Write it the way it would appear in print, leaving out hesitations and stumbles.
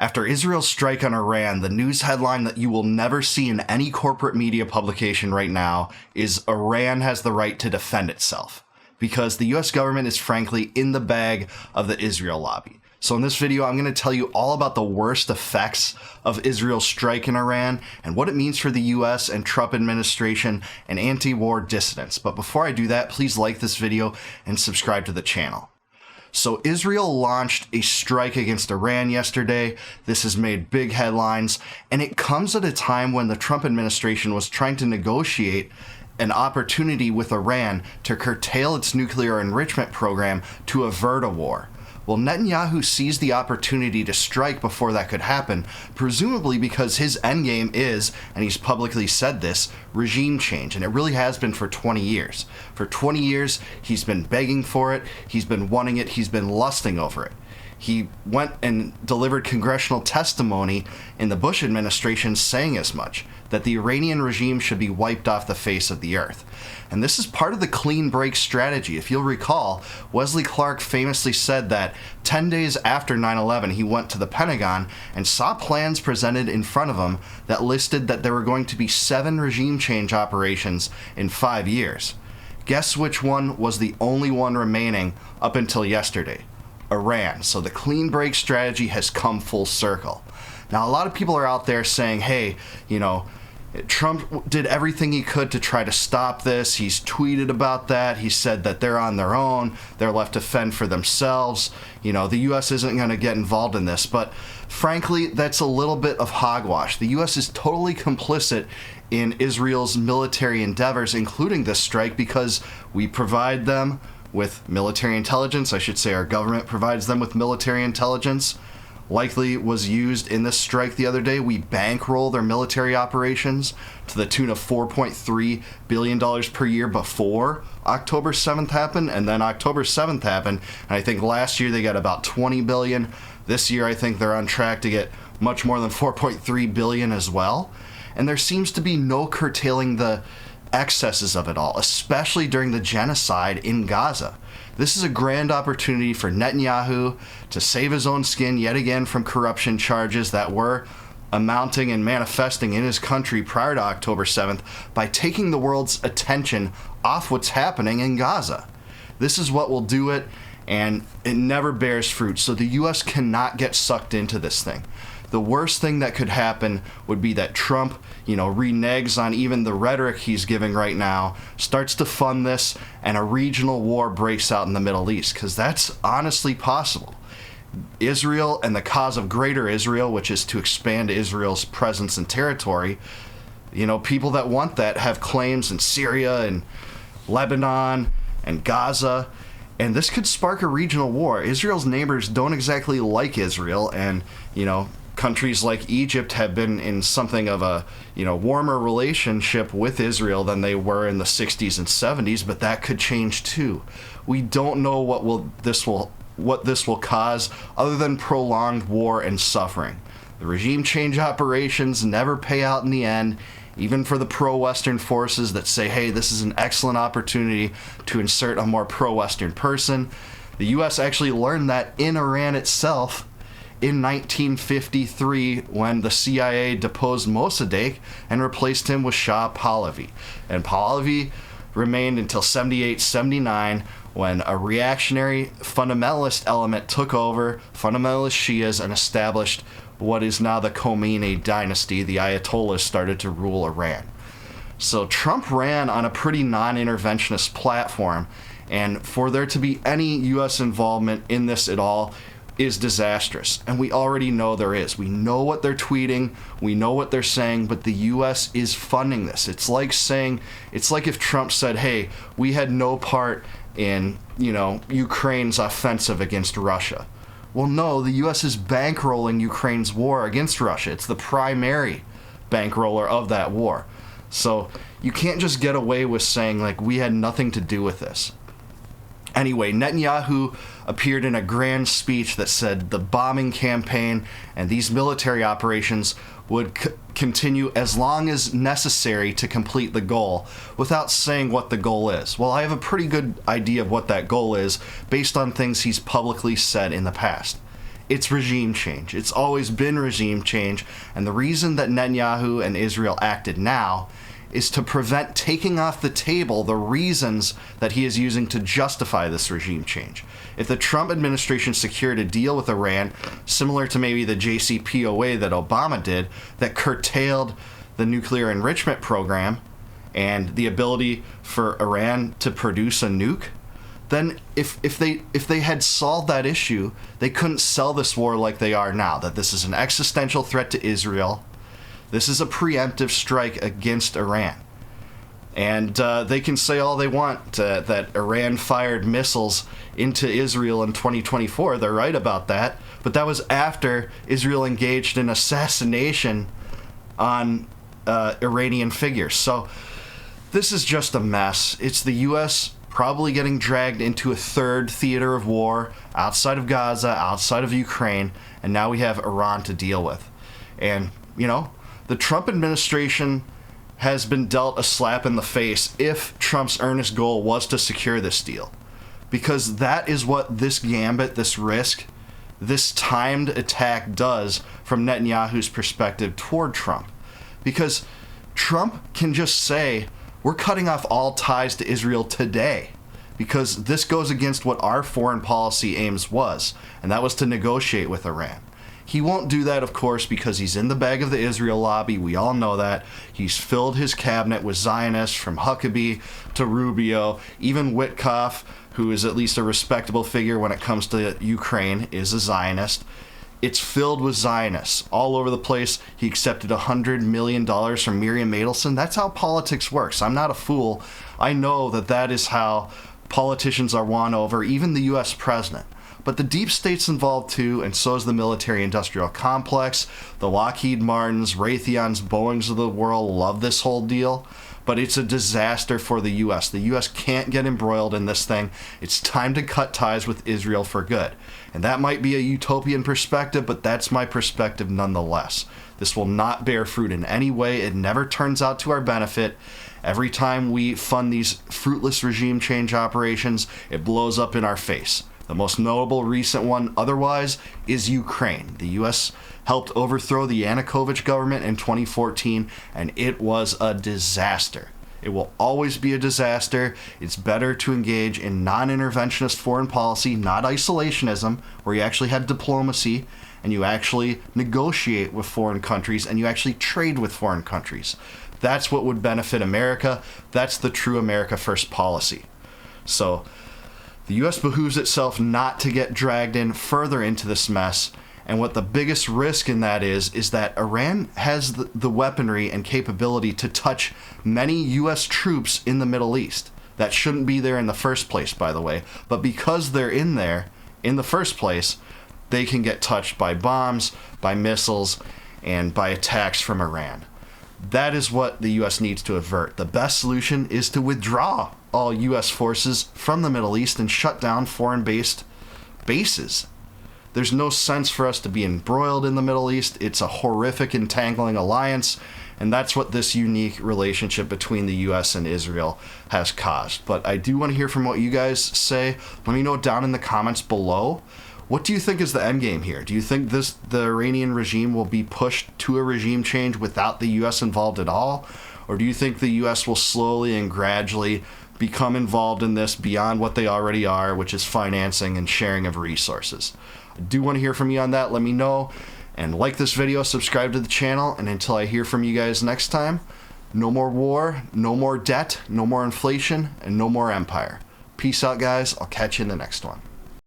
After Israel's strike on Iran, the news headline that you will never see in any corporate media publication right now is Iran has the right to defend itself, because the US government is frankly in the bag of the Israel lobby. So in this video, I'm going to tell you all about the worst effects of Israel's strike in Iran and what it means for the US and Trump administration and anti-war dissidents. But before I do that, please like this video and subscribe to the channel. So Israel launched a strike against Iran yesterday. This has made big headlines, and it comes at a time when the Trump administration was trying to negotiate an opportunity with Iran to curtail its nuclear enrichment program to avert a war. Well, Netanyahu seized the opportunity to strike before that could happen, presumably because his endgame is, and he's publicly said this, regime change, and it really has been for 20 years. For 20 years, he's been begging for it, he's been wanting it, he's been lusting over it. He went and delivered congressional testimony in the Bush administration saying as much, that the Iranian regime should be wiped off the face of the earth. And this is part of the clean break strategy. If you'll recall, Wesley Clark famously said that 10 days after 9/11, he went to the Pentagon and saw plans presented in front of him that listed that there were going to be 7 regime change operations in 5 years. Guess which one was the only one remaining up until yesterday? Iran. So the clean break strategy has come full circle. Now, a lot of people are out there saying, hey, Trump did everything he could to try to stop this. He's tweeted about that. He said that they're on their own. They're left to fend for themselves. The U.S. isn't going to get involved in this. But frankly, that's a little bit of hogwash. The U.S. is totally complicit in Israel's military endeavors, including this strike, because we provide them with military intelligence. I should say our government provides them with military intelligence. Likely was used in this strike the other day. We bankroll their military operations to the tune of $4.3 billion per year before October 7th happened, and then October 7th happened, and I think last year they got about $20 billion. This year I think they're on track to get much more than $4.3 billion as well. And there seems to be no curtailing the excesses of it all, especially during the genocide in Gaza. This is a grand opportunity for Netanyahu to save his own skin yet again from corruption charges that were amounting and manifesting in his country prior to October 7th by taking the world's attention off what's happening in Gaza. This is what will do it, and it never bears fruit, so the U.S. cannot get sucked into this thing. The worst thing that could happen would be that Trump, reneges on even the rhetoric he's giving right now, starts to fund this, and a regional war breaks out in the Middle East, because that's honestly possible. Israel and the cause of Greater Israel, which is to expand Israel's presence and territory, people that want that have claims in Syria and Lebanon and Gaza, and this could spark a regional war. Israel's neighbors don't exactly like Israel, and, countries like Egypt have been in something of a, warmer relationship with Israel than they were in the 60s and 70s, but that could change too. We don't know what this will cause other than prolonged war and suffering. The regime change operations never pay out in the end, even for the pro-Western forces that say, hey, this is an excellent opportunity to insert a more pro-Western person. The U.S. actually learned that in Iran itself in 1953 when the CIA deposed Mossadegh and replaced him with Shah Pahlavi. And Pahlavi remained until 78-79 when a reactionary fundamentalist element took over, fundamentalist Shias, and established what is now the Khomeini dynasty. The Ayatollahs started to rule Iran. So Trump ran on a pretty non-interventionist platform, and for there to be any U.S. involvement in this at all is disastrous, and we already know there is. We know what they're tweeting, we know what they're saying, but the U.S. is funding this. It's like if Trump said, hey, we had no part in, Ukraine's offensive against Russia. Well, no, the U.S. is bankrolling Ukraine's war against Russia. It's the primary bankroller of that war. So you can't just get away with saying, we had nothing to do with this. Anyway, Netanyahu appeared in a grand speech that said the bombing campaign and these military operations would continue as long as necessary to complete the goal, without saying what the goal is. Well, I have a pretty good idea of what that goal is based on things he's publicly said in the past. It's regime change. It's always been regime change. And the reason that Netanyahu and Israel acted now is to prevent taking off the table the reasons that he is using to justify this regime change. If the Trump administration secured a deal with Iran, similar to maybe the JCPOA that Obama did, that curtailed the nuclear enrichment program and the ability for Iran to produce a nuke, then if they had solved that issue, they couldn't sell this war like they are now, that this is an existential threat to Israel. This is a preemptive strike against Iran. And they can say all they want that Iran fired missiles into Israel in 2024. They're right about that. But that was after Israel engaged in assassination on Iranian figures. So this is just a mess. It's the U.S. probably getting dragged into a third theater of war outside of Gaza, outside of Ukraine, and now we have Iran to deal with. And, you know, the Trump administration has been dealt a slap in the face if Trump's earnest goal was to secure this deal. Because that is what this gambit, this risk, this timed attack does from Netanyahu's perspective toward Trump. Because Trump can just say, we're cutting off all ties to Israel today. Because this goes against what our foreign policy aims was, and that was to negotiate with Iran. He won't do that, of course, because he's in the bag of the Israel lobby. We all know that. He's filled his cabinet with Zionists, from Huckabee to Rubio. Even Witkoff, who is at least a respectable figure when it comes to Ukraine, is a Zionist. It's filled with Zionists all over the place. He accepted $100 million from Miriam Adelson. That's how politics works. I'm not a fool. I know that that is how politicians are won over, even the U.S. president. But the deep state's involved too, and so is the military-industrial complex. The Lockheed Martins, Raytheons, Boeings of the world love this whole deal. But it's a disaster for the U.S. The U.S. can't get embroiled in this thing. It's time to cut ties with Israel for good. And that might be a utopian perspective, but that's my perspective nonetheless. This will not bear fruit in any way. It never turns out to our benefit. Every time we fund these fruitless regime change operations, it blows up in our face. The most notable recent one otherwise is Ukraine. The U.S. helped overthrow the Yanukovych government in 2014, and it was a disaster. It will always be a disaster. It's better to engage in non-interventionist foreign policy, not isolationism, where you actually have diplomacy, and you actually negotiate with foreign countries, and you actually trade with foreign countries. That's what would benefit America. That's the true America First policy. So the U.S. behooves itself not to get dragged in further into this mess, and what the biggest risk in that is that Iran has the weaponry and capability to touch many U.S. troops in the Middle East. That shouldn't be there in the first place, by the way, but because they're in there in the first place, they can get touched by bombs, by missiles, and by attacks from Iran. That is what the U.S. needs to avert. The best solution is to withdraw all U.S. forces from the Middle East and shut down foreign-based bases. There's no sense for us to be embroiled in the Middle East. It's a horrific entangling alliance, and that's what this unique relationship between the U.S. and Israel has caused. But I do want to hear from what you guys say. Let me know down in the comments below. What do you think is the end game here? Do you think the Iranian regime will be pushed to a regime change without the U.S. involved at all? Or do you think the U.S. will slowly and gradually become involved in this beyond what they already are, which is financing and sharing of resources? I do want to hear from you on that. Let me know. And like this video, subscribe to the channel. And until I hear from you guys next time, no more war, no more debt, no more inflation, and no more empire. Peace out, guys. I'll catch you in the next one.